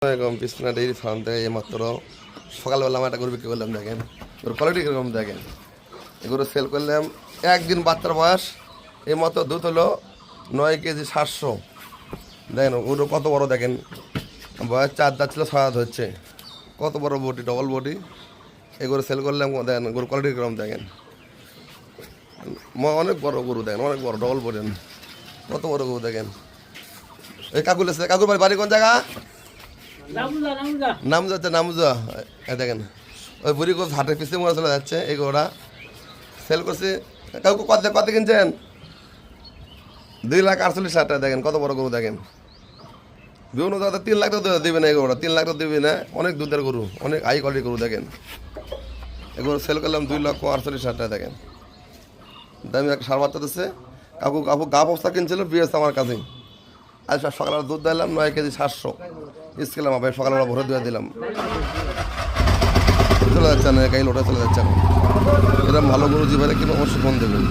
বিছনা dairy farm থেকে এইমাত্র সকালবেলা আমার একটা গরু বিক্রি করলাম। দেখেন ওর কোয়ালিটি কীরকম, দেখেন এগুলো সেল করলাম। একদিন বাচ্চার বয়স এইমাত্র দুধ হলো 9 কেজি 700। দেখেন ওগুলো কত বড়, দেখেন বয়স 4 দাঁত ছিল 6 দাঁত হচ্ছে, কত বড় বডি, ডবল বডি। এগুলো সেল করলাম। দেখেন গরুর কোয়ালিটি কীরকম, দেখেন অনেক বড় গরু, দেখেন অনেক বড় ডবল বডি, কত বড় গরু। দেখেন এই কাকুর এসে, কাকুর বাড়ি কোন জায়গা? নাম যাচ্ছে নামুজা। দেখেন ওই বুড়ি গোছ হাটের পিছিয়ে মনে চলে যাচ্ছে। এই গোড়া সেল করছে। কাকু কত কিনছেন? 2,48,000 টাকা। দেখেন কত বড় গরু, দেখেন বিভিন্ন জায়গাতে 3 লাখ টাকা দেবে না। এই গরুটা 3 লাখ টাকা দেবে না, অনেক দুধের গরু, অনেক হাই কোয়ালিটির গরু। দেখেন এগুলো সেল করলাম 2,48,000 টাকা। দেখেন দামি একটা সার বাচ্চা দিচ্ছে। কাকু গা বস্তা কিনছিল বিয়েছে আমার কাছে। আজ সকালবেলা দুধ দিলাম 9 কেজি 700 স্কেলাম। আবার সকালবেলা ভরে দিয়ে দিলাম। চলে যাচ্ছে না, গাড়ি লোটা চলে যাচ্ছে। এরকম ভালো গরু জীবনে কিন্তু অবশ্যই ফোন দেবেন।